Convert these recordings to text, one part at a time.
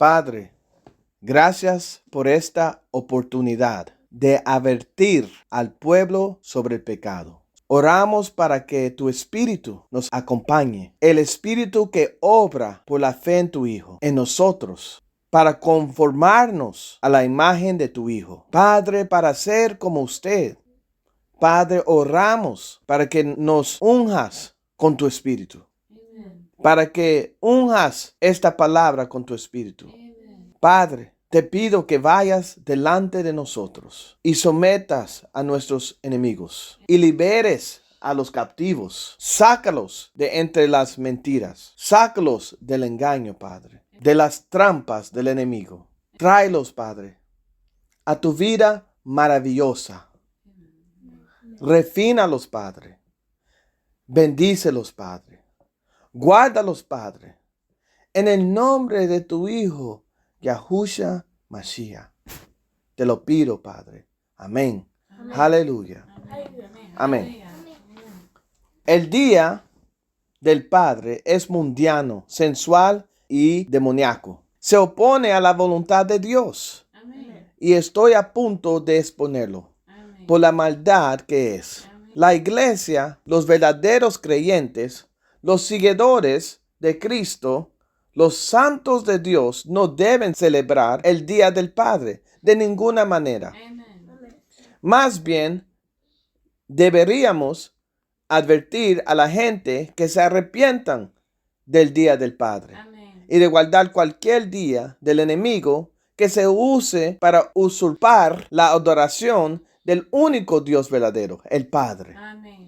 Padre, gracias por esta oportunidad de advertir al pueblo sobre el pecado. Oramos para que tu Espíritu nos acompañe, el Espíritu que obra por la fe en tu Hijo, en nosotros, para conformarnos a la imagen de tu Hijo. Padre, para ser como usted. Padre, oramos para que nos unjas con tu Espíritu. Para que unjas esta palabra con tu Espíritu. Padre, te pido que vayas delante de nosotros y sometas a nuestros enemigos y liberes a los captivos. Sácalos de entre las mentiras. Sácalos del engaño, Padre, de las trampas del enemigo. Tráelos, Padre, a tu vida maravillosa. Refínalos, Padre. Bendícelos, Padre. Guárdalos, Padre. En el nombre de tu Hijo, Yahushua Mashiach. Te lo pido, Padre. Amén. Amén. Aleluya. Amén. El día del Padre es mundiano, sensual y demoníaco. Se opone a la voluntad de Dios. Amén. Y estoy a punto de exponerlo. Amén. Por la maldad que es. Amén. La iglesia, los verdaderos creyentes, los seguidores de Cristo, los santos de Dios no deben celebrar el Día del Padre de ninguna manera. Amen. Más bien, deberíamos advertir a la gente que se arrepientan del Día del Padre. Amen. Y de guardar cualquier día del enemigo que se use para usurpar la adoración del único Dios verdadero, el Padre. Amen.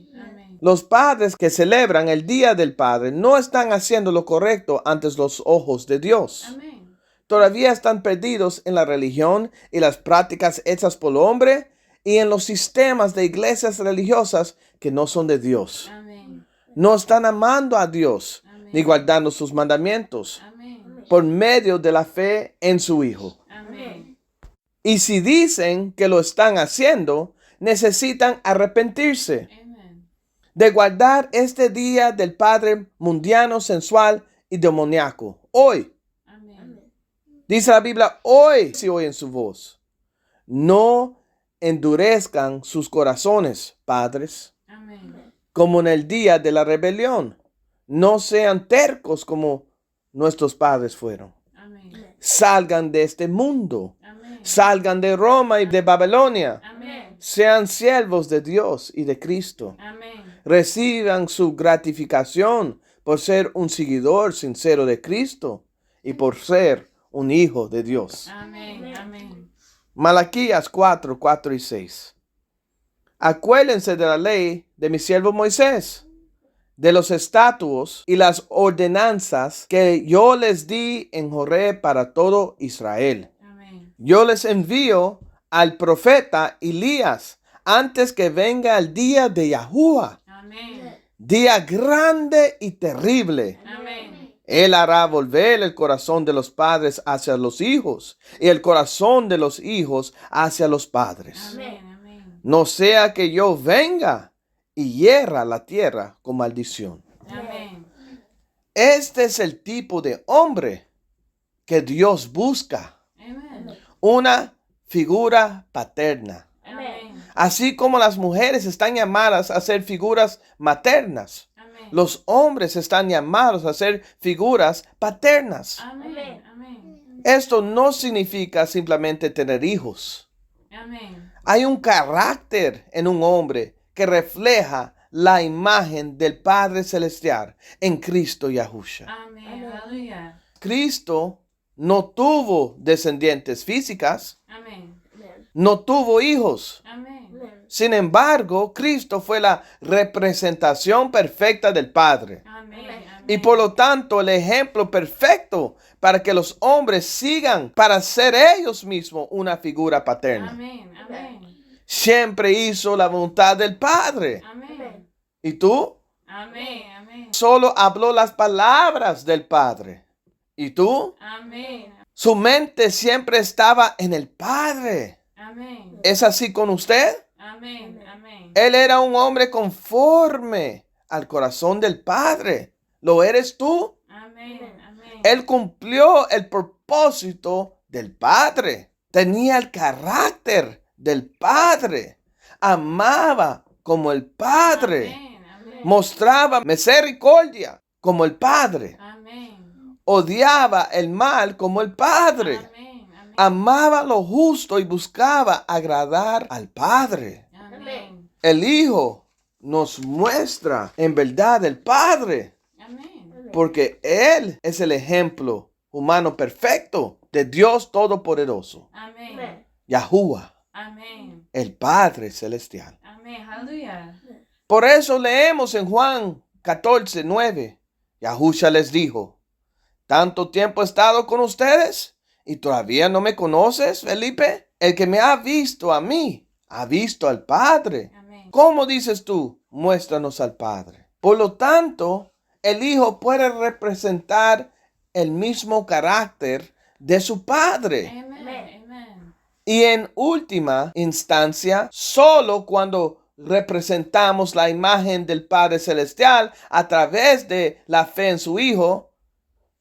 Los padres que celebran el Día del Padre no están haciendo lo correcto ante los ojos de Dios. Amén. Todavía están perdidos en la religión y las prácticas hechas por el hombre y en los sistemas de iglesias religiosas que no son de Dios. Amén. No están amando a Dios. Amén. Ni guardando sus mandamientos. Amén. Por medio de la fe en su Hijo. Amén. Y si dicen que lo están haciendo, necesitan arrepentirse de guardar este Día del Padre mundiano, sensual y demoníaco. Hoy. Amén. Dice la Biblia, hoy si oyen su voz. No endurezcan sus corazones, padres. Amén. Como en el día de la rebelión. No sean tercos como nuestros padres fueron. Amén. Salgan de este mundo. Amén. Salgan de Roma y de Babilonia. Amén. Sean siervos de Dios y de Cristo. Amén. Reciban su gratificación por ser un seguidor sincero de Cristo y por ser un hijo de Dios. Amén. Amén. Malaquías 4, 4 y 6. Acuérdense de la ley de mi siervo Moisés, de los estatutos y las ordenanzas que yo les di en Joré para todo Israel. Amén. Yo les envío al profeta Elías antes que venga el día de Yahuwah. Amén. Día grande y terrible. Amén. Él hará volver el corazón de los padres hacia los hijos y el corazón de los hijos hacia los padres. Amén. Amén. No sea que yo venga y hierra la tierra con maldición. Amén. Este es el tipo de hombre que Dios busca. Amén. Una figura paterna. Amén. Así como las mujeres están llamadas a ser figuras maternas, amén, los hombres están llamados a ser figuras paternas. Amén. Amén. Esto no significa simplemente tener hijos. Amén. Hay un carácter en un hombre que refleja la imagen del Padre Celestial en Cristo Yahushua. Amén. Amén. Cristo no tuvo descendientes físicas. Amén. No tuvo hijos. Amén. Sin embargo, Cristo fue la representación perfecta del Padre. Amén. Y por lo tanto, el ejemplo perfecto para que los hombres sigan para ser ellos mismos una figura paterna. Amén. Amén. Siempre hizo la voluntad del Padre. Amén. ¿Y tú? Amén. Amén. Solo habló las palabras del Padre. ¿Y tú? Amén. Su mente siempre estaba en el Padre. Amén. ¿Es así con usted? Amén. Amén. Él era un hombre conforme al corazón del Padre. ¿Lo eres tú? Amén. Amén. Él cumplió el propósito propósito del Padre. Tenía el carácter del Padre. Amaba como el Padre. Amén, amén. Mostraba misericordia como el Padre. Amén. Odiaba el mal como el Padre. Amén, amén. Amaba lo justo y buscaba agradar al Padre. Amén. El Hijo nos muestra en verdad el Padre, Amén. porque Él es el ejemplo humano perfecto de Dios Todopoderoso, Amén. Yahuwah, Amén. el Padre Celestial. Amén. Aleluya. Por eso leemos en Juan 14:9, Yahushua les dijo, ¿tanto tiempo he estado con ustedes y todavía no me conoces, Felipe? El que me ha visto a mí, ha visto al Padre. Amén. ¿Cómo dices tú? Muéstranos al Padre. Por lo tanto, el Hijo puede representar el mismo carácter de su Padre. Amén. Amén. Y en última instancia, solo cuando representamos la imagen del Padre Celestial a través de la fe en su Hijo,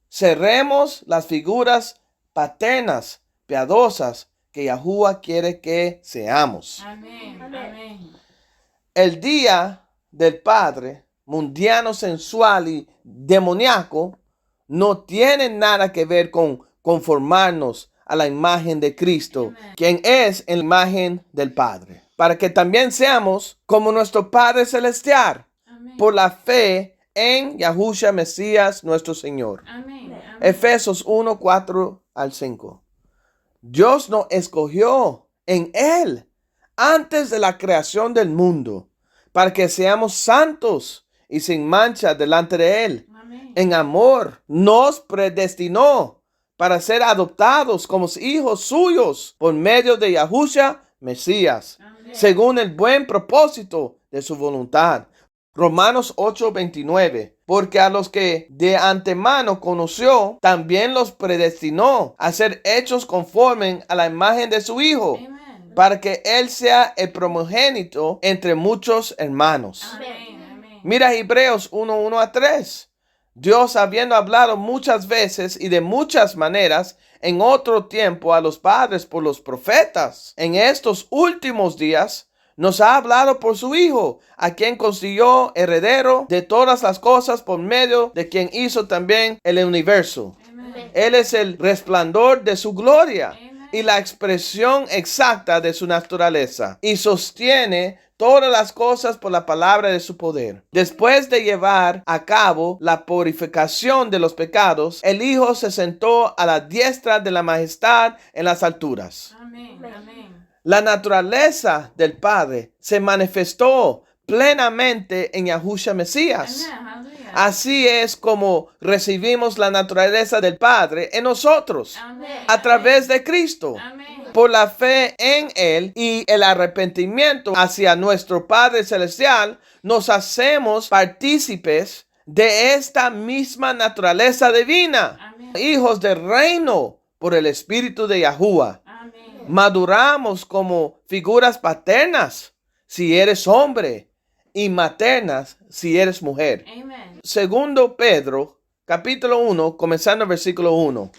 seremos las figuras paternas, piadosas, que Yahuwah quiere que seamos. Amén. Amén. El día del Padre, mundiano, sensual y demoníaco, no tiene nada que ver con conformarnos a la imagen de Cristo, Amen. quien es la imagen del Padre, para que también seamos como nuestro Padre Celestial, Amén. por la fe en Yahushua Mesías nuestro Señor. Amén. Amén. Efesios 1:4-5. Dios nos escogió en Él antes de la creación del mundo para que seamos santos y sin mancha delante de Él. Amén. En amor nos predestinó para ser adoptados como hijos suyos por medio de Yahushua Mesías, Amén. según el buen propósito de su voluntad. Romanos 8:29. Porque a los que de antemano conoció, también los predestinó a ser hechos conforme a la imagen de su Hijo, Amén. para que Él sea el primogénito entre muchos hermanos. Amén. Amén. Mira Hebreos 1:1-3. Dios, habiendo hablado muchas veces y de muchas maneras en otro tiempo a los padres por los profetas, en estos últimos días nos ha hablado por su Hijo, a quien consiguió heredero de todas las cosas, por medio de quien hizo también el universo. Amén. Él es el resplandor de su gloria Amén. y la expresión exacta de su naturaleza, y sostiene todas las cosas por la palabra de su poder. Después de llevar a cabo la purificación de los pecados, el Hijo se sentó a la diestra de la majestad en las alturas. Amén. Amén. La naturaleza del Padre se manifestó plenamente en Yahushua Mesías. Amén. Aleluya. Así es como recibimos la naturaleza del Padre en nosotros, Amén. a través de Cristo. Amén. Por la fe en Él y el arrepentimiento hacia nuestro Padre Celestial, nos hacemos partícipes de esta misma naturaleza divina, Amén. hijos del reino por el Espíritu de Yahuwah. Amén. Maduramos como figuras paternas si eres hombre y maternas si eres mujer. Amén. Segundo Pedro, capítulo 1, comenzando el versículo 1.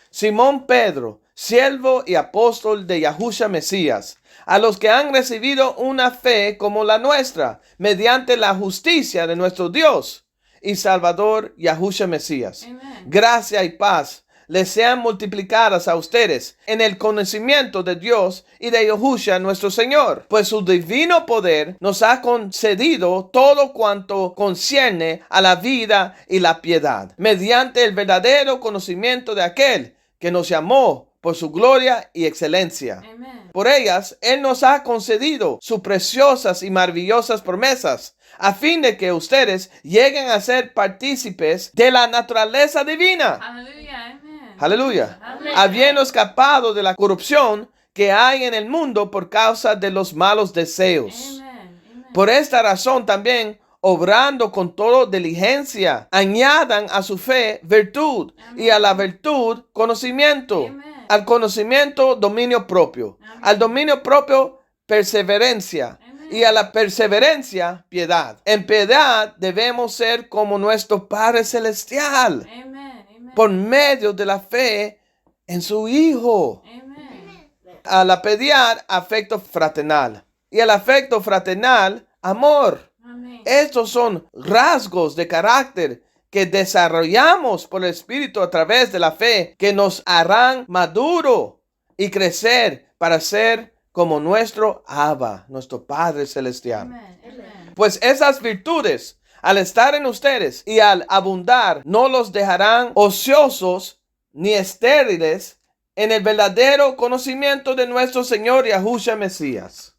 Simón Pedro, siervo y apóstol de Yahushua Mesías, a los que han recibido una fe como la nuestra, mediante la justicia de nuestro Dios y Salvador Yahushua Mesías. Amén. Gracia y paz les sean multiplicadas a ustedes en el conocimiento de Dios y de Yahushua nuestro Señor, pues su divino poder nos ha concedido todo cuanto concierne a la vida y la piedad, mediante el verdadero conocimiento de aquel que nos llamó por su gloria y excelencia. Amén. Por ellas, Él nos ha concedido sus preciosas y maravillosas promesas, a fin de que ustedes lleguen a ser partícipes de la naturaleza divina. Aleluya. Amén. Aleluya. Amén. Habiendo escapado de la corrupción que hay en el mundo por causa de los malos deseos. Amén. Amén. Por esta razón también, obrando con toda diligencia, añadan a su fe virtud, y a la virtud conocimiento, Amén. al conocimiento dominio propio, Amén. al dominio propio perseverancia, Amén. y a la perseverancia piedad. En piedad debemos ser como nuestro Padre Celestial. Amén. Amén. Por medio de la fe en su Hijo. Amen. Al apediar, afecto fraternal. Y el afecto fraternal, amor. Amen. Estos son rasgos de carácter que desarrollamos por el Espíritu a través de la fe, que nos harán maduro y crecer para ser como nuestro Abba, nuestro Padre Celestial. Amen. Amen. Pues esas virtudes, al estar en ustedes y al abundar, no los dejarán ociosos ni estériles en el verdadero conocimiento de nuestro Señor Yahushua Mesías.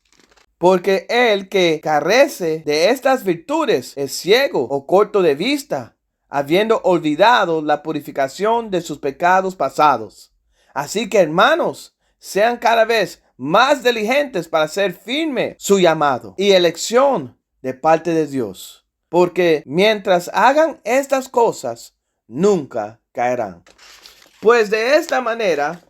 Porque el que carece de estas virtudes es ciego o corto de vista, habiendo olvidado la purificación de sus pecados pasados. Así que, hermanos, sean cada vez más diligentes para hacer firme su llamado y elección de parte de Dios. Porque mientras hagan estas cosas, nunca caerán. Pues de esta manera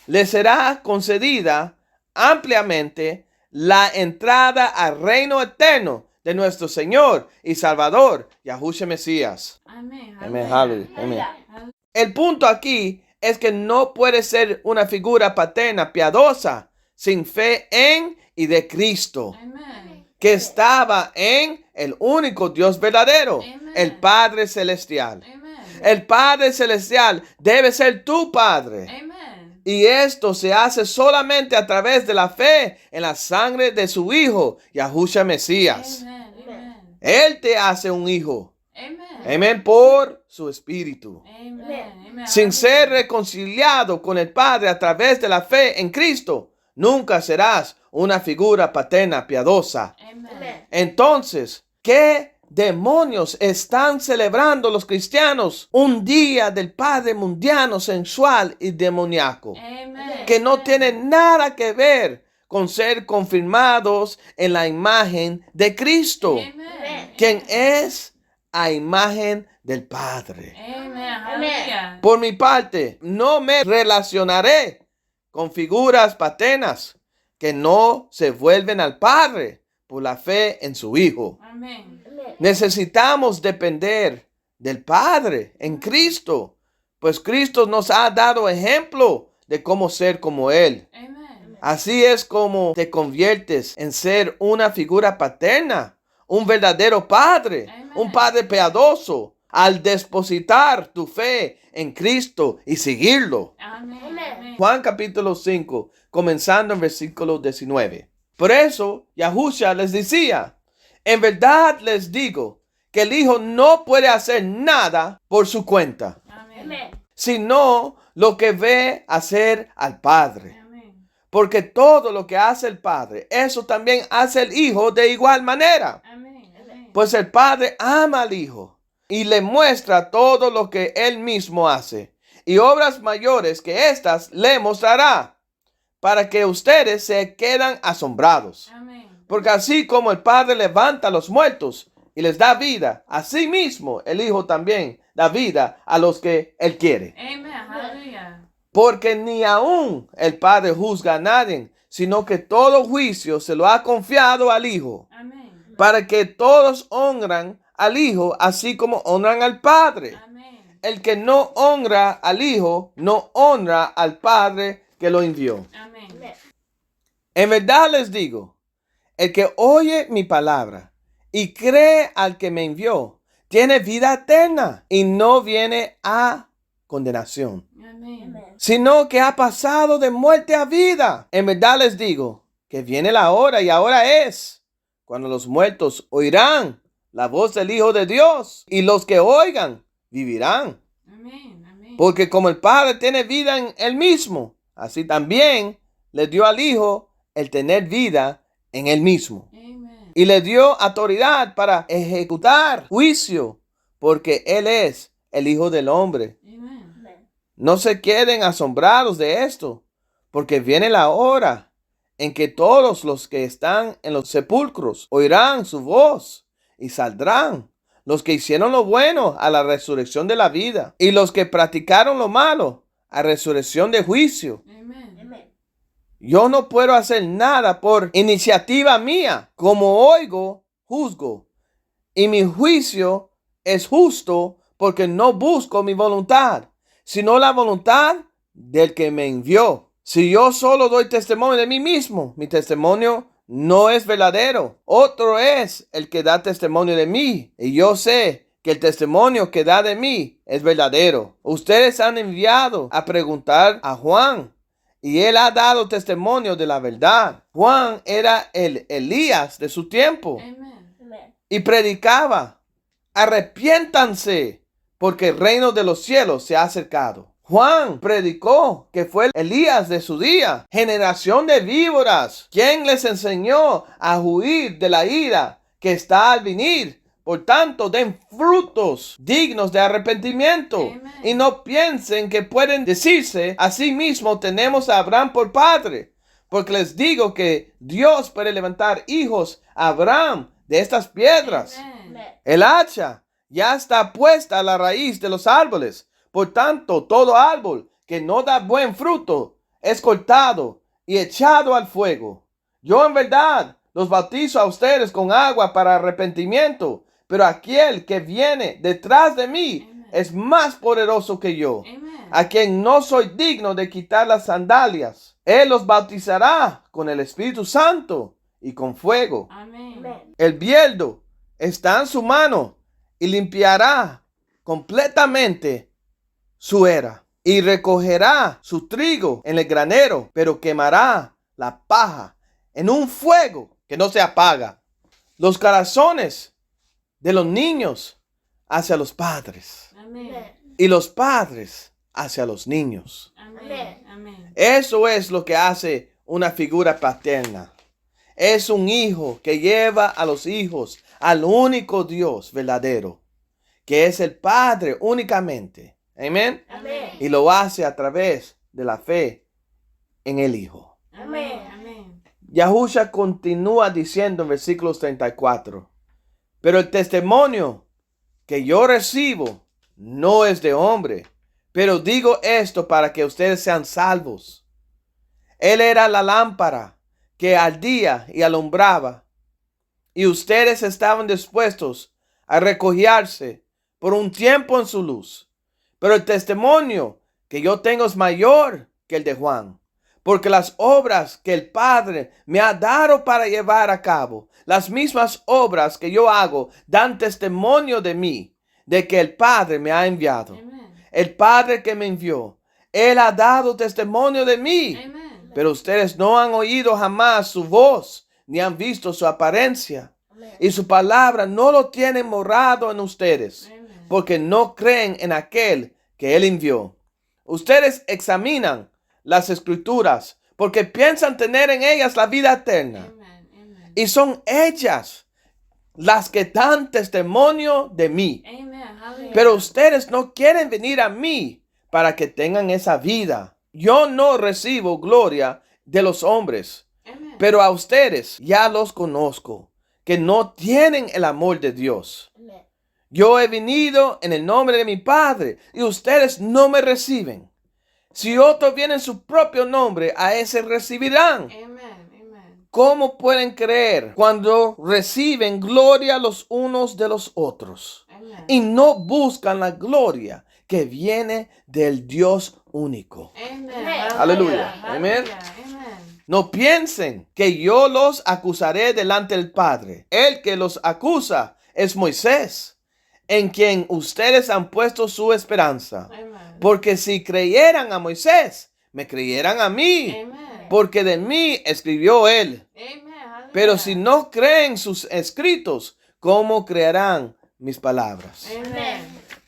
les será concedida ampliamente la entrada al reino eterno de nuestro Señor y Salvador, Yahushua Mesías. Amen. Amén, aleluya, amén. Hallelujah. El punto aquí es que no puede ser una figura paterna piadosa sin fe en y de Cristo, Amen. que estaba en el único Dios verdadero, Amen. el Padre Celestial. Amen. El Padre Celestial debe ser tu Padre. Amen. Y esto se hace solamente a través de la fe en la sangre de su Hijo, Yahushua Mesías. Amen. Amen. Él te hace un hijo. Amen. Amén, por su Espíritu. Amen. Amen. Sin ser reconciliado con el Padre a través de la fe en Cristo, nunca serás una figura paterna piadosa. Amen. Entonces, ¿qué demonios están celebrando los cristianos? Un día del Padre mundiano, sensual y demoníaco, Amen. que no tiene nada que ver con ser confirmados en la imagen de Cristo, Amen. quien es a imagen del Padre. Amen. Hallelujah. Por mi parte, no me relacionaré con figuras paternas que no se vuelven al Padre por la fe en su Hijo. Amen. Necesitamos depender del Padre en Cristo, pues Cristo nos ha dado ejemplo de cómo ser como Él. Amen. Así es como te conviertes en ser una figura paterna, un verdadero padre, Amen. un padre piadoso, al depositar tu fe en Cristo y seguirlo. Amen. Amen. Juan capítulo 5, comenzando en versículo 19. Por eso, Yahushua les decía, en verdad les digo que el Hijo no puede hacer nada por su cuenta, Amen. sino lo que ve hacer al Padre. Amen. Porque todo lo que hace el Padre, eso también hace el Hijo de igual manera. Amen. Amen. Pues el Padre ama al Hijo y le muestra todo lo que Él mismo hace. Y obras mayores que éstas le mostrará, para que ustedes se quedan asombrados. Amen. Porque así como el Padre levanta a los muertos y les da vida, así mismo el Hijo también da vida a los que Él quiere. Amen. Hallelujah. Porque ni aún el Padre juzga a nadie, sino que todo juicio se lo ha confiado al Hijo, Amen. para que todos honran al Hijo, así como honran al Padre. Amen. El que no honra al Hijo, no honra al Padre que lo envió. Amen. En verdad les digo, el que oye mi palabra y cree al que me envió, tiene vida eterna y no viene a condenación, Amen. sino que ha pasado de muerte a vida. En verdad les digo que viene la hora y ahora es, cuando los muertos oirán la voz del Hijo de Dios, y los que oigan vivirán. Amen. Amen. Porque como el Padre tiene vida en Él mismo, así también le dio al Hijo el tener vida en Él mismo. Amen. Y le dio autoridad para ejecutar juicio, porque Él es el Hijo del Hombre. Amen. No se queden asombrados de esto, porque viene la hora en que todos los que están en los sepulcros oirán su voz y saldrán. Los que hicieron lo bueno a la resurrección de la vida, y los que practicaron lo malo a resurrección de juicio. Amen. Yo no puedo hacer nada por iniciativa mía. Como oigo, juzgo. Y mi juicio es justo porque no busco mi voluntad, sino la voluntad del que me envió. Si yo solo doy testimonio de mí mismo, mi testimonio no es verdadero. Otro es el que da testimonio de mí, y yo sé que el testimonio que da de mí es verdadero. Ustedes han enviado a preguntar a Juan, y él ha dado testimonio de la verdad. Juan era el Elías de su tiempo. Amen. Amen. Y predicaba: arrepiéntanse, porque el reino de los cielos se ha acercado. Juan predicó que fue Elías de su día. Generación de víboras, ¿quién les enseñó a huir de la ira que está al venir? Por tanto, den frutos dignos de arrepentimiento. Amen. Y no piensen que pueden decirse a sí mismo: tenemos a Abraham por padre. Porque les digo que Dios puede levantar hijos a Abraham de estas piedras. Amen. El hacha ya está puesta a la raíz de los árboles. Por tanto, todo árbol que no da buen fruto es cortado y echado al fuego. Yo en verdad los bautizo a ustedes con agua para arrepentimiento, pero aquel que viene detrás de mí Amen. es más poderoso que yo, Amen. a quien no soy digno de quitar las sandalias. Él los bautizará con el Espíritu Santo y con fuego. Amen. Amen. El bieldo está en su mano y limpiará completamente su era, y recogerá su trigo en el granero, pero quemará la paja en un fuego que no se apaga. Los corazones de los niños hacia los padres, Amen. y los padres hacia los niños. Amen. Amen. Eso es lo que hace una figura paterna. Es un hijo que lleva a los hijos al único Dios verdadero, que es el Padre únicamente. Amén. Amen. Y lo hace a través de la fe en el Hijo. Amen. Amen. Yahusha continúa diciendo en versículos 34: pero el testimonio que yo recibo no es de hombre, pero digo esto para que ustedes sean salvos. Él era la lámpara que ardía y alumbraba, y ustedes estaban dispuestos a refugiarse por un tiempo en su luz. Pero el testimonio que yo tengo es mayor que el de Juan, porque las obras que el Padre me ha dado para llevar a cabo, las mismas obras que yo hago, dan testimonio de mí, de que el Padre me ha enviado. Amen. El Padre que me envió, Él ha dado testimonio de mí. Amen. Pero ustedes no han oído jamás su voz, ni han visto su apariencia. Amen. Y su palabra no lo tiene morado en ustedes, Amen. porque no creen en aquel que Él envió. Ustedes examinan las escrituras, porque piensan tener en ellas la vida eterna. Amen. Amen. Y son ellas las que dan testimonio de mí. Amen. Hallelujah. Pero ustedes no quieren venir a mí para que tengan esa vida. Yo no recibo gloria de los hombres, Amen. pero a ustedes ya los conozco, que no tienen el amor de Dios. Amen. Yo he venido en el nombre de mi Padre y ustedes no me reciben. Si otro viene en su propio nombre, a ese recibirán. Amen. Amen. ¿Cómo pueden creer cuando reciben gloria los unos de los otros Amen. y no buscan la gloria que viene del Dios único? Amen. Aleluya. Amén. Amen. No piensen que yo los acusaré delante del Padre. El que los acusa es Moisés, en quien ustedes han puesto su esperanza. Amen. Porque si creyeran a Moisés, me creyeran a mí, Amen. porque de mí escribió él. Amen. Hallelujah. Pero si no creen sus escritos, ¿cómo creerán mis palabras? Amen.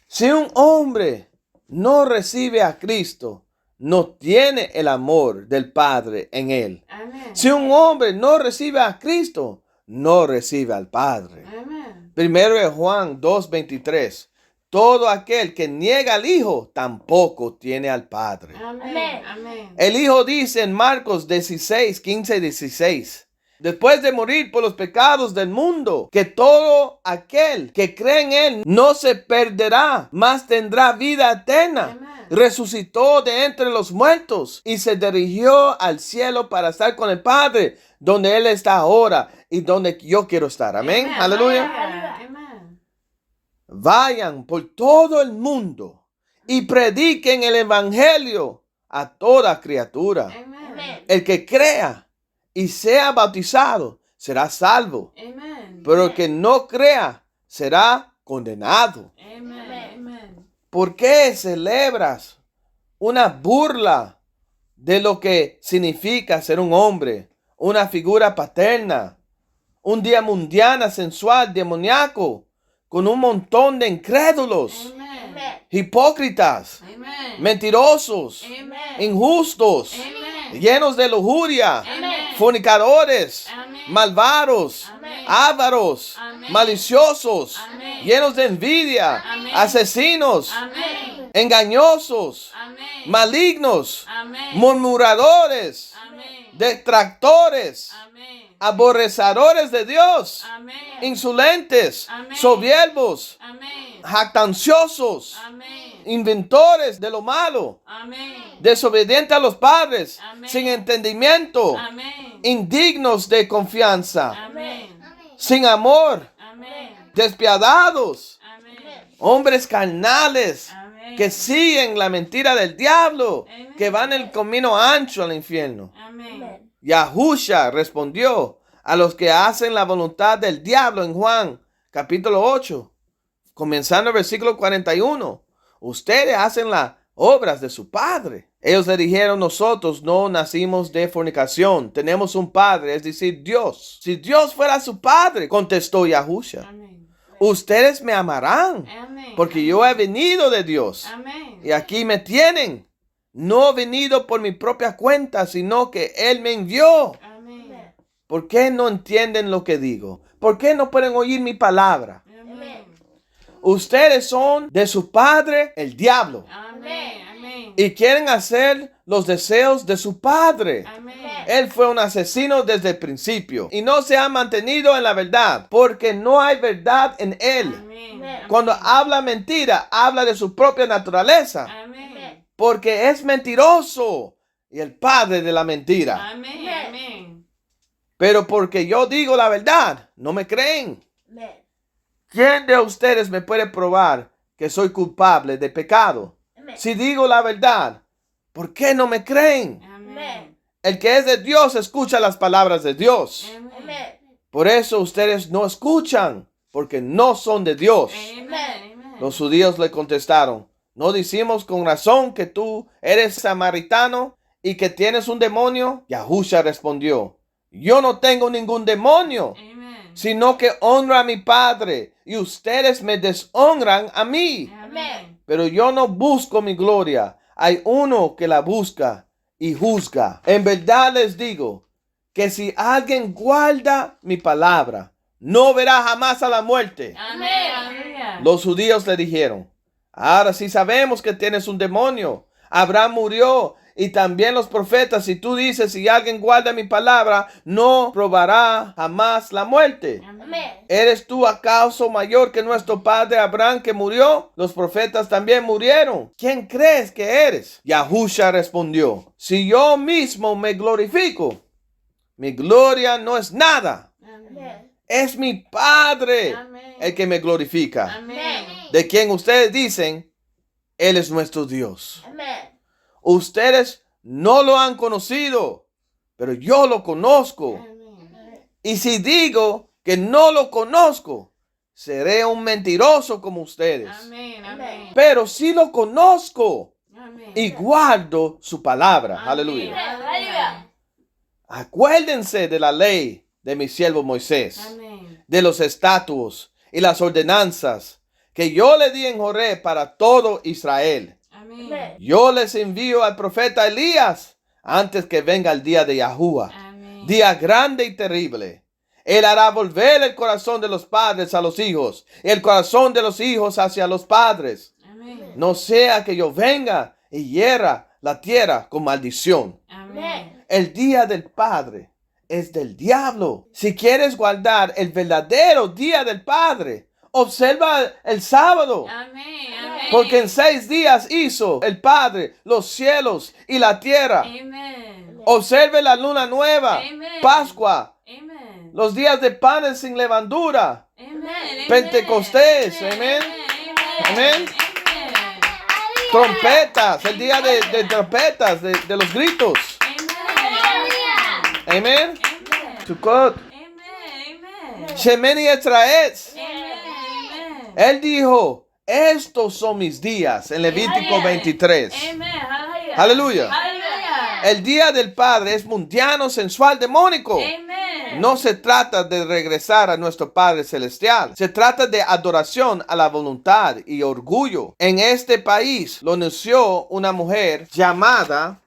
Si un hombre no recibe a Cristo, no tiene el amor del Padre en él. Amen. Si un hombre no recibe a Cristo, no recibe al Padre. Amen. Primero de Juan 2:23. Todo aquel que niega al Hijo tampoco tiene al Padre. Amen. Amen. El Hijo dice en Marcos 16, 15 y 16. Después de morir por los pecados del mundo, que todo aquel que cree en Él no se perderá, mas tendrá vida eterna. Amen. Resucitó de entre los muertos y se dirigió al cielo para estar con el Padre, donde Él está ahora y donde yo quiero estar. Amén. Amen. Aleluya. Amen. Vayan por todo el mundo y prediquen el evangelio a toda criatura. Amen. El que crea y sea bautizado será salvo, Amen. pero el que no crea será condenado. Amen. Amen. ¿Por qué celebras una burla de lo que significa ser un hombre, una figura paterna, un día mundial sensual, demoníaco, con un montón de incrédulos, Amen. hipócritas, Amen. mentirosos, Amen. injustos, Amen. llenos de lujuria, Amen. fornicadores, Amen. malvados, Amen. ávaros, Amen. maliciosos, Amen. llenos de envidia, Amen. asesinos, Amen. engañosos, Amen. malignos, Amen. murmuradores, Amen. detractores, Amen. aborrecedores de Dios, Amen. insolentes, Amén. soberbos, Amen. jactanciosos, Amen. inventores de lo malo, Amen. desobedientes a los padres, Amén. sin entendimiento, Amen. indignos de confianza, Amen. sin amor, Amen. despiadados, Amen. hombres carnales Amen. que siguen la mentira del diablo, Amén. que van el camino ancho al infierno. Amen. Yahusha respondió a los que hacen la voluntad del diablo en Juan capítulo 8, comenzando el versículo 41. Ustedes hacen las obras de su padre. Ellos le dijeron, nosotros no nacimos de fornicación, tenemos un padre, es decir, Dios. Si Dios fuera su padre, contestó Yahusha, Amen. ustedes me amarán, Amen. porque yo he venido de Dios. Amen. Y aquí me tienen. No he venido por mi propia cuenta, sino que Él me envió. Amen. ¿Por qué no entienden lo que digo? ¿Por qué no pueden oír mi palabra? Amen. Ustedes son de su padre, el diablo, Amen. Amen. y quieren hacer los deseos de su padre. Amen. Él fue un asesino desde el principio y no se ha mantenido en la verdad, porque no hay verdad en él. Amen. Cuando habla mentira, habla de su propia naturaleza, Amen. porque es mentiroso y el padre de la mentira. Amen. Amen. Pero porque yo digo la verdad, no me creen. ¿Quién de ustedes me puede probar que soy culpable de pecado? Si digo la verdad, ¿por qué no me creen? Amen. El que es de Dios escucha las palabras de Dios. Amen. Por eso ustedes no escuchan, porque no son de Dios. Amen. Los judíos le contestaron, ¿no decimos con razón que tú eres samaritano y que tienes un demonio? Yahusha respondió, yo no tengo ningún demonio, Amen. sino que honro a mi Padre, y ustedes me deshonran a mí. Amen. Pero yo no busco mi gloria, hay uno que la busca y juzga. En verdad les digo que si alguien guarda mi palabra, no verá jamás a la muerte. Amen. Hallelujah. Los judíos le dijeron, ahora sí sabemos que tienes un demonio. Abraham murió y también los profetas. Si tú dices, si alguien guarda mi palabra, no probará jamás la muerte. Amen. ¿Eres tú acaso mayor que nuestro padre Abraham que murió? Los profetas también murieron. ¿Quién crees que eres? Yahusha respondió, si yo mismo me glorifico, mi gloria no es nada. Amen. Es mi Padre Amén. el que me glorifica, Amen. de quien ustedes dicen, Él es nuestro Dios. Ustedes no lo han conocido, pero yo lo conozco. Amen. Y si digo que no lo conozco, seré un mentiroso como ustedes. Amen. Amen. Pero sí lo conozco Amen. y guardo su palabra. Amen. Aleluya. Hallelujah. Acuérdense de la ley de mi siervo Moisés, Amen. de los estatutos y las ordenanzas que yo le di en Joré para todo Israel. Amen. Yo les envío al profeta Elías antes que venga el día de Yahuwah, Amen. día grande y terrible. Él hará volver el corazón de los padres a los hijos y el corazón de los hijos hacia los padres. Amen. No sea que yo venga y hiera la tierra con maldición. Amen. El día del Padre es del diablo. Si quieres guardar el verdadero día del Padre, observa el sábado. Amen. Amen. Porque en 6 días hizo el Padre los cielos y la tierra. Amen. Observe la luna nueva, Amen. Pascua, Amen. los días de panes sin levadura, Amen. Pentecostés. Amén. Amen. Amén. Amen. trompetas, el día de trompetas, de los gritos. Amen. Amén. Amen. Sukkot. Amen. Shemini Etraetz. Amen. Él dijo, estos son mis días en Levítico 23. Amen. Hallelujah. Aleluya. Hallelujah. El día del Padre es mundiano, sensual, demónico. Amen. No se trata de regresar a nuestro Padre Celestial. Se trata de adoración a la voluntad y orgullo. En este país lo nació una mujer llamada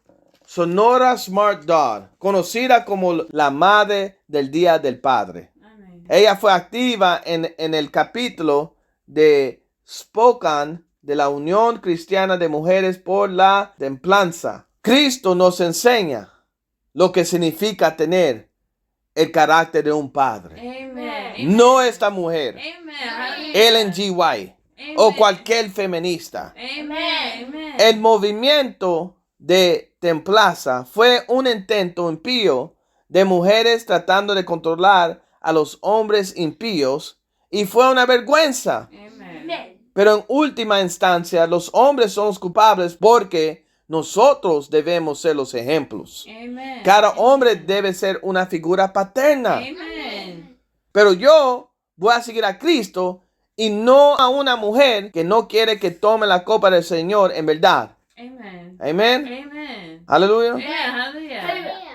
Sonora Smart Dodd, conocida como la madre del Día del Padre. Amen. Ella fue activa en el capítulo de Spokane de la Unión Cristiana de Mujeres por la Templanza. Cristo nos enseña lo que significa tener el carácter de un padre. Amen. No esta mujer, Amen. Hallelujah. Ellen G. White o cualquier feminista. Amen. Amen. El movimiento de Templaza fue un intento impío de mujeres tratando de controlar a los hombres impíos y fue una vergüenza. Amen. Pero en última instancia, los hombres son los culpables porque nosotros debemos ser los ejemplos. Amen. Cada hombre debe ser una figura paterna. Amen. Pero yo voy a seguir a Cristo y no a una mujer que no quiere que tome la copa del Señor en verdad. Amen. Amén. Amen. Aleluya. Amen. Hallelujah.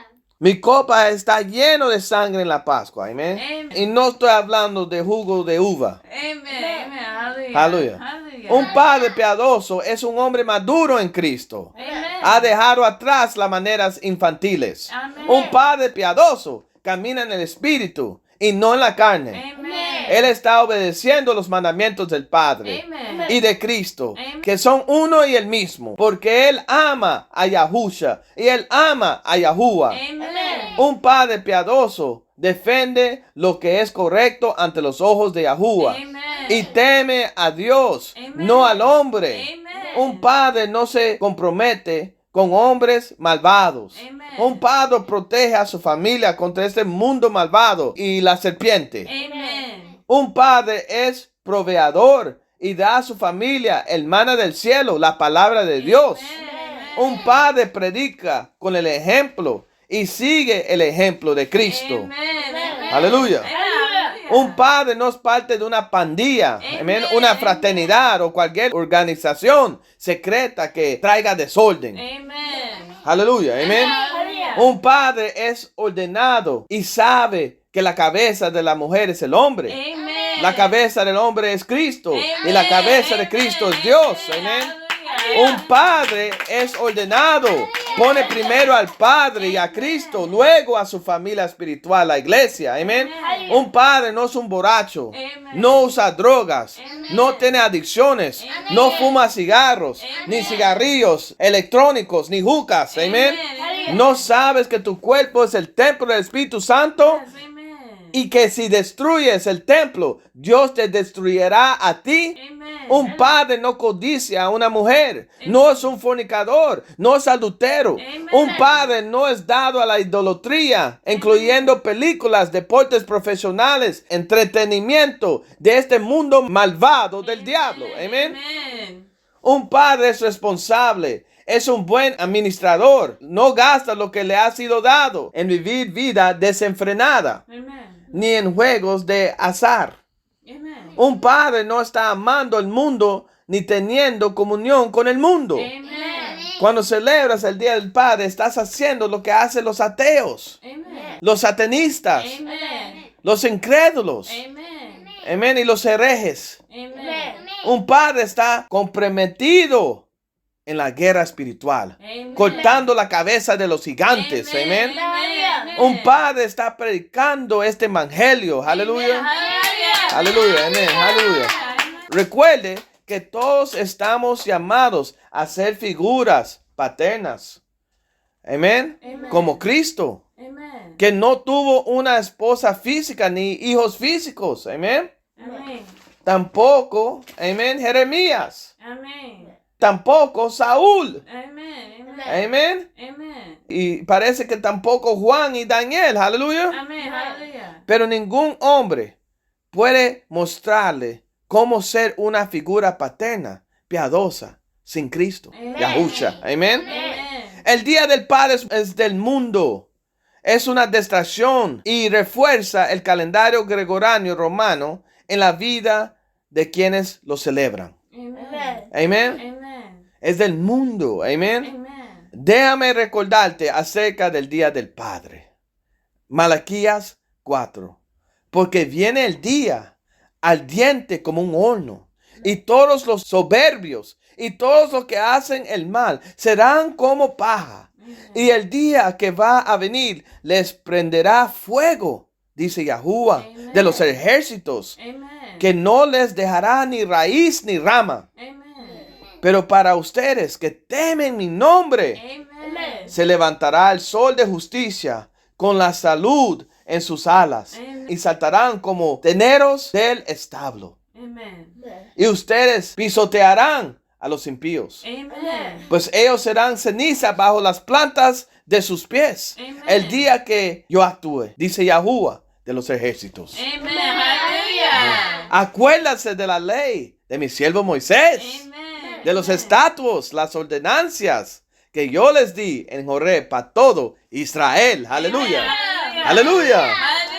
Mi copa está lleno de sangre en la Pascua. Amén. Amen. Y no estoy hablando de jugo de uva. Amen. Amen. Hallelujah. Aleluya. Hallelujah. Un padre piadoso es un hombre maduro en Cristo. Amen. Ha dejado atrás las maneras infantiles. Amen. Un padre piadoso camina en el espíritu y no en la carne. Amen. Él está obedeciendo los mandamientos del Padre Amen. y de Cristo, Amen. que son uno y el mismo, porque Él ama a Yahusha y Él ama a Yahuwah. Amen. Un padre piadoso defiende lo que es correcto ante los ojos de Yahuwah Amen. y teme a Dios, Amen. no al hombre. Amen. Un padre no se compromete con hombres malvados. Amen. Un padre protege a su familia contra este mundo malvado y la serpiente. Amen. Un padre es proveedor y da a su familia el maná del cielo, la palabra de Dios. Amen. Un padre predica con el ejemplo y sigue el ejemplo de Cristo. Amen. Amen. Aleluya. Hallelujah. Un padre no es parte de una pandilla, amén, una fraternidad o cualquier organización secreta que traiga desorden. Amen. Aleluya, amén. Hallelujah. Un padre es ordenado y sabe que la cabeza de la mujer es el hombre. Amen. La cabeza del hombre es Cristo y Amen. la cabeza de Cristo es Dios. Amén. Un padre es ordenado. Pone primero al Padre y a Cristo, luego a su familia espiritual, la iglesia. Amén. Un padre no es un borracho, no usa drogas, no tiene adicciones, no fuma cigarros, ni cigarrillos electrónicos, ni jucas. Amén. ¿No sabes que tu cuerpo es el templo del Espíritu Santo? Yes, amen. Y que si destruyes el templo, Dios te destruirá a ti. Amen. Un padre no codicia a una mujer, no es un fornicador, no es adultero. Amen. Un padre no es dado a la idolatría, incluyendo películas, deportes profesionales, entretenimiento de este mundo malvado del diablo. Amén. Amen. Un padre es responsable, es un buen administrador, no gasta lo que le ha sido dado en vivir vida desenfrenada, Amen. ni en juegos de azar. Amen. Un padre no está amando el mundo ni teniendo comunión con el mundo. Amen. Cuando celebras el Día del Padre, estás haciendo lo que hacen los ateos, Amen. los satanistas, Amen. los incrédulos, Amen. amén, y los herejes. Amen. Un padre está comprometido en la guerra espiritual, Amen. cortando la cabeza de los gigantes. Amén. Amen. Un padre está predicando este evangelio. Aleluya. Aleluya. Amén. Aleluya. Recuerde que todos estamos llamados a ser figuras paternas. Amén. Amen. Como Cristo, Amen. que no tuvo una esposa física ni hijos físicos. Amén. Amen. Tampoco, amén, Jeremías. Amen. Tampoco Saúl. Amen. Amén. Amen. Y parece que tampoco Juan y Daniel. Aleluya. Amen. Hallelujah. Pero ningún hombre puede mostrarle cómo ser una figura paterna, piadosa, sin Cristo. Amen. Yahusha. Amén. Amen. El Día del Padre es del mundo. Es una distracción y refuerza el calendario gregoriano romano en la vida de quienes lo celebran. Amen. Amén. Amen. Es del mundo. Amén. Amen. Déjame recordarte acerca del Día del Padre. Malaquías 4. Porque viene el día ardiente como un horno, y todos los soberbios y todos los que hacen el mal serán como paja. Y el día que va a venir les prenderá fuego, dice Yahuwah de los ejércitos, Amen. que no les dejará ni raíz ni rama. Amen. Pero para ustedes que temen mi nombre, Amen. se levantará el sol de justicia con la salud en sus alas, Amen. y saltarán como teneros del establo. Amen. Y ustedes pisotearán a los impíos, Amen. pues ellos serán ceniza bajo las plantas de sus pies, Amen. el día que yo actúe, dice Yahuwah de los ejércitos. Amen. Hallelujah. Acuérdense de la ley de mi siervo Moisés, Amen. de los estatutos, las ordenanzas que yo les di en Joreb para todo Israel. Aleluya. Hallelujah. Aleluya. Hallelujah.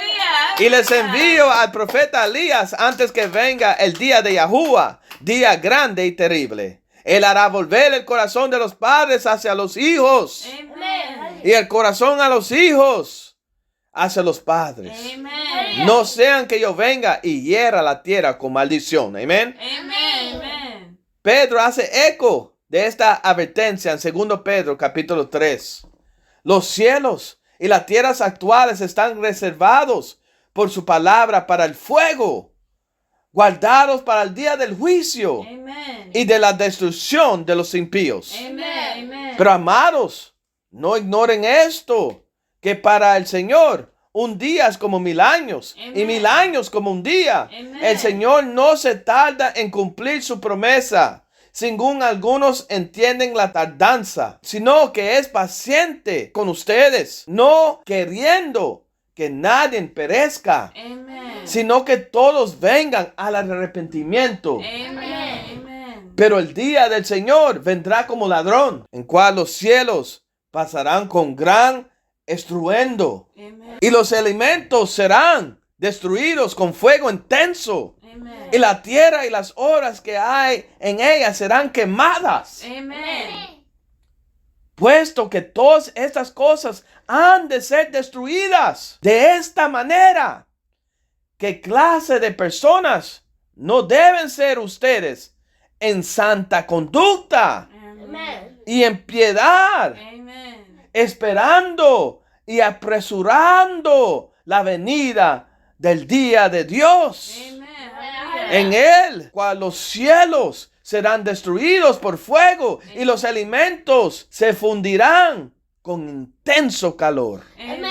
Y les envío al profeta Elías antes que venga el día de Yahuwah, día grande y terrible. Él hará volver el corazón de los padres hacia los hijos, Amen. y el corazón a los hijos hacia los padres. Amen. No sean que yo venga y hiera la tierra con maldición. Amén. Amen. Amen. Pedro hace eco de esta advertencia en 2 Pedro capítulo 3. Los cielos y las tierras actuales están reservados por su palabra para el fuego, guardados para el día del juicio Amen. y de la destrucción de los impíos. Amen. Amen. Pero amados, no ignoren esto, que para el Señor un día es como 1000 años, y Amen. 1000 años como un día. Amen. El Señor no se tarda en cumplir su promesa, según algunos entienden la tardanza, sino que es paciente con ustedes, no queriendo que nadie perezca, Amen. sino que todos vengan al arrepentimiento. Amen. Amen. Pero el día del Señor vendrá como ladrón, en cual los cielos pasarán con gran estruendo, Amen. y los elementos serán destruidos con fuego intenso, Amen. y la tierra y las obras que hay en ella serán quemadas. Amen. Puesto que todas estas cosas han de ser destruidas de esta manera, ¿qué clase de personas no deben ser ustedes en santa conducta Amen. y en piedad, Amen. esperando y apresurando la venida del día de Dios? Amen. En él, cual los cielos serán destruidos por fuego y los alimentos se fundirán con intenso calor. Amen.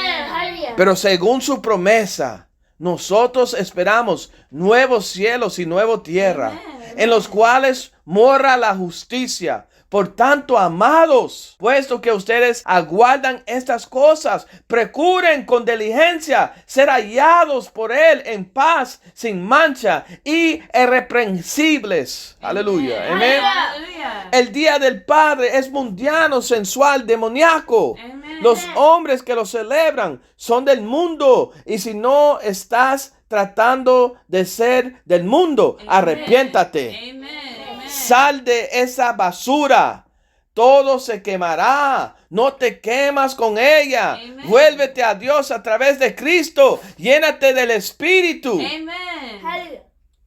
Pero según su promesa, nosotros esperamos nuevos cielos y nueva tierra, Amen. en los cuales mora la justicia. Por tanto, amados, puesto que ustedes aguardan estas cosas, procuren con diligencia ser hallados por él en paz, sin mancha y irreprensibles. Aleluya. Amén. Hallelujah. El día del Padre es mundiano, sensual, demoníaco. Amen. Los hombres que lo celebran son del mundo. Y si no estás tratando de ser del mundo, arrepiéntate. Amen. Amen. Sal de esa basura. Todo se quemará. No te quemas con ella. Amen. Vuélvete a Dios a través de Cristo. Llénate del Espíritu. Amen.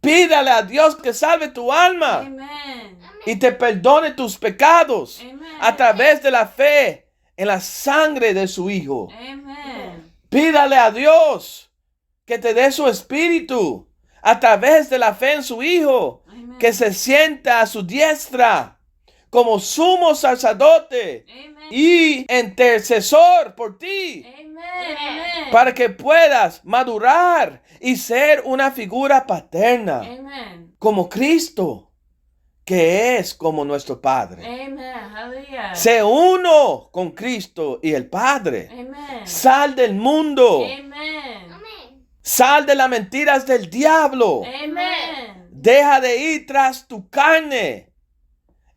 Pídale a Dios que salve tu alma Amen. y te perdone tus pecados Amen. a través de la fe en la sangre de su Hijo. Amen. Pídale a Dios que te dé su Espíritu a través de la fe en su Hijo, Amen. que se sienta a su diestra como sumo sacerdote Amen. y intercesor por ti, Amen. Amen. para que puedas madurar y ser una figura paterna Amen. como Cristo, que es como nuestro Padre. Amen. Hallelujah. Sé uno con Cristo y el Padre. Amen. Sal del mundo. Amen. Sal de las mentiras del diablo. Amen. Deja de ir tras tu carne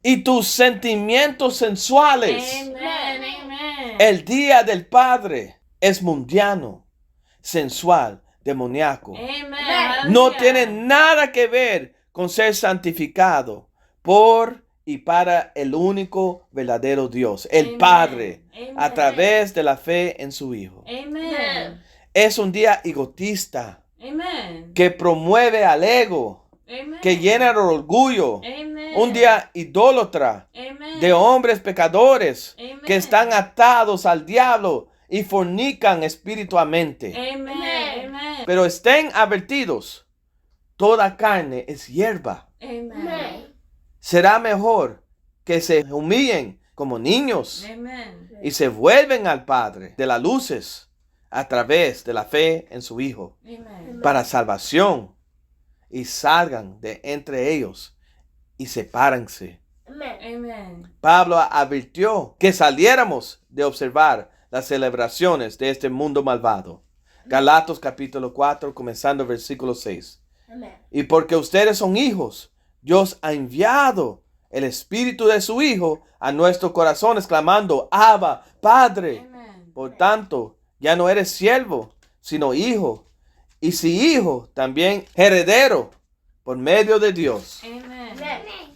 y tus sentimientos sensuales. Amen. Amen. El día del Padre es mundiano, sensual, demoníaco. Amen. No Hallelujah. tiene nada que ver con ser santificado por y para el único verdadero Dios, el Amen. Padre, Amen. a través de la fe en su Hijo. Amen. Es un día egotista Amen. que promueve al ego, Amen. que llena de orgullo. Amen. Un día idólatra Amen. de hombres pecadores Amen. que están atados al diablo y fornican espiritualmente. Amen. Amen. Pero estén advertidos, toda carne es hierba. Amen. Será mejor que se humillen como niños Amen. y se vuelven al Padre de las luces a través de la fe en su Hijo Amen. para salvación y salgan de entre ellos y sepárense. Amen. Pablo advirtió que saliéramos de observar las celebraciones de este mundo malvado. Galatas capítulo 4, comenzando el versículo 6. Y porque ustedes son hijos, Dios ha enviado el Espíritu de su Hijo a nuestros corazones, clamando, Abba, Padre. Amen. Por tanto, ya no eres siervo, sino hijo. Y si hijo, también heredero por medio de Dios. Amen.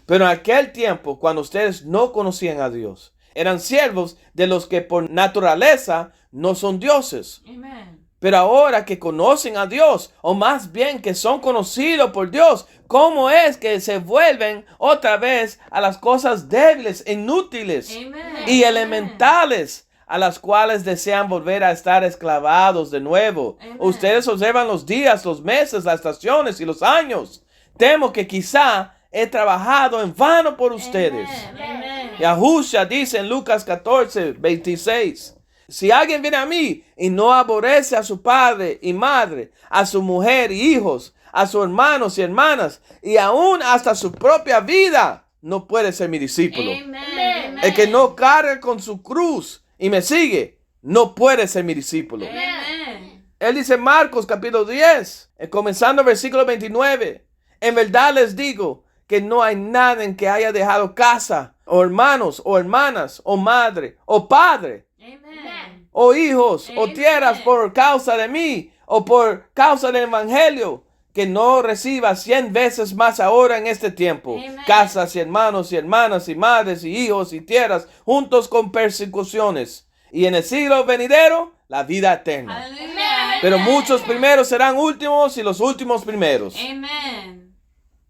Pero en aquel tiempo, cuando ustedes no conocían a Dios, eran siervos de los que por naturaleza no son dioses. Amen. Pero ahora que conocen a Dios, o más bien que son conocidos por Dios, ¿cómo es que se vuelven otra vez a las cosas débiles, inútiles Amen. y elementales, a las cuales desean volver a estar esclavados de nuevo? Amen. Ustedes observan los días, los meses, las estaciones y los años. Temo que quizá he trabajado en vano por ustedes. Amen. Yahusha dice en Lucas 14, 26. Si alguien viene a mí y no aborrece a su padre y madre, a su mujer y hijos, a sus hermanos y hermanas, y aún hasta su propia vida, no puede ser mi discípulo. Amen. El que no carga con su cruz y me sigue, no puede ser mi discípulo. Amen. Él dice en Marcos capítulo 10, comenzando el versículo 29. En verdad les digo que no hay nadie que haya dejado casa, o hermanos, o hermanas, o madre, o padre, Amen. o hijos, o Amen. tierras por causa de mí, o por causa del evangelio, que no reciba 100 veces más ahora en este tiempo. Amen. Casas y hermanos y hermanas y madres y hijos y tierras, juntos con persecuciones. Y en el siglo venidero, la vida eterna. Hallelujah. Pero muchos primeros serán últimos y los últimos primeros. Amen.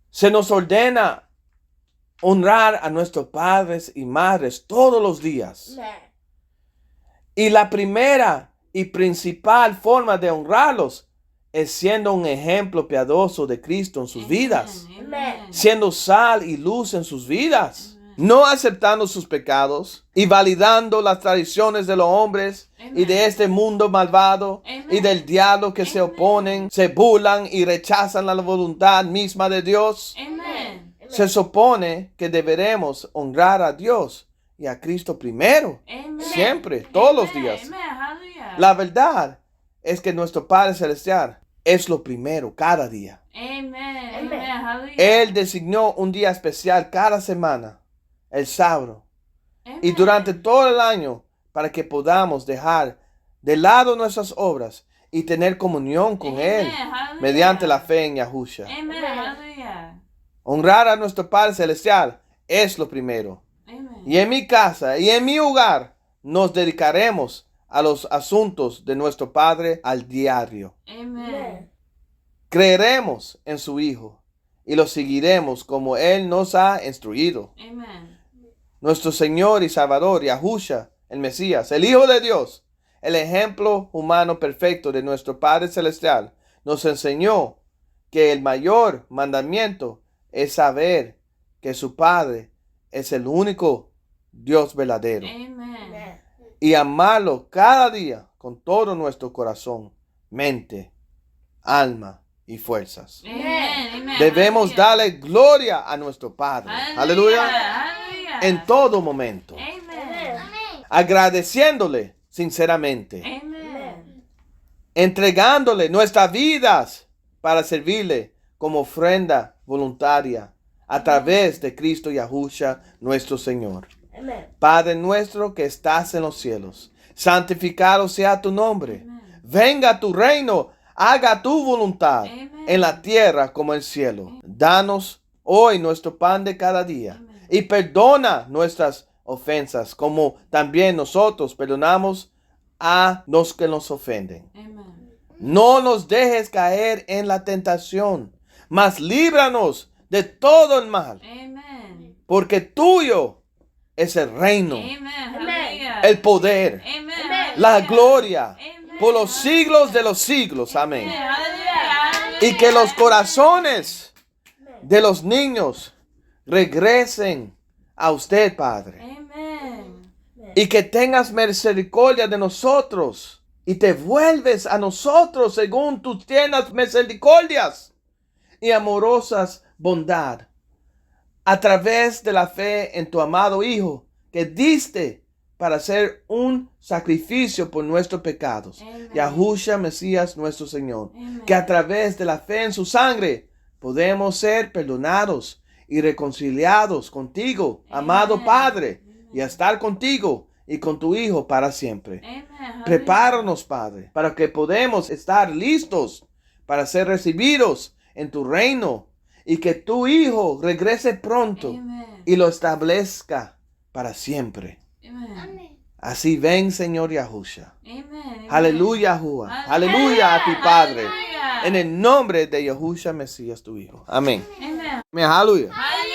Se nos ordena honrar a nuestros padres y madres todos los días. Y la primera y principal forma de honrarlos es siendo un ejemplo piadoso de Cristo en sus vidas, Amen. siendo sal y luz en sus vidas, no aceptando sus pecados y validando las tradiciones de los hombres y de este mundo malvado y del diablo que se oponen, se burlan y rechazan la voluntad misma de Dios. Amen. Se supone que deberemos honrar a Dios y a Cristo primero, Amen. siempre, todos los Amen. días. Amen. Hallelujah. La verdad es que nuestro Padre Celestial es lo primero cada día. Amen. Amen. Hallelujah. Él designó un día especial cada semana, el sábado, y Amen. durante todo el año para que podamos dejar de lado nuestras obras y tener comunión con Amen. Él Hallelujah. mediante la fe en Yahusha. Amen. Hallelujah. Honrar a nuestro Padre Celestial es lo primero. Amen. Y en mi casa y en mi hogar nos dedicaremos a los asuntos de nuestro Padre al diario. Amen. Creeremos en su Hijo y lo seguiremos como Él nos ha instruido. Amen. Nuestro Señor y Salvador, Yahusha, el Mesías, el Hijo de Dios, el ejemplo humano perfecto de nuestro Padre Celestial, nos enseñó que el mayor mandamiento es saber que su Padre es el único Dios verdadero Amen. y amarlo cada día con todo nuestro corazón, mente, alma y fuerzas. Amen. Amen. Debemos Hallelujah. darle gloria a nuestro Padre. Aleluya. Hallelujah. En todo momento. Amen. Agradeciéndole sinceramente. Amen. Entregándole nuestras vidas para servirle como ofrenda voluntaria a través de Cristo Yahushua nuestro Señor. Amen. Padre nuestro que estás en los cielos, santificado sea tu nombre. Venga tu reino, haga tu voluntad en la tierra como en el cielo. Danos hoy nuestro pan de cada día y perdona nuestras ofensas como también nosotros perdonamos a los que nos ofenden. Amen. No nos dejes caer en la tentación, mas líbranos de todo el mal, Amen. porque tuyo es el reino, Amen. Hallelujah. el poder, Amen. la gloria, Amen. por los siglos de los siglos. Amén. Hallelujah. Y que los corazones de los niños regresen a usted, Padre. Amen. Y que tengas misericordia de nosotros y te vuelves a nosotros según tus tiernas misericordias y amorosas bondad, a través de la fe en tu amado Hijo, que diste para hacer un sacrificio por nuestros pecados. Amen. Yahushua Mesías nuestro Señor. Amen. Que a través de la fe en su sangre podemos ser perdonados y reconciliados contigo, amado Amen. Padre, y a estar contigo y con tu Hijo para siempre. Amen. Prepáranos, Padre, para que podamos estar listos para ser recibidos en tu reino y que tu Hijo regrese pronto Amen. y lo establezca para siempre. Amen. Así ven, Señor Yahushua. Amen. Aleluya, Jua. Aleluya a tu Padre. Hallelujah. En el nombre de Yahushua Mesías, tu Hijo. Amén. Amen. Amén. Aleluya. Hallelujah.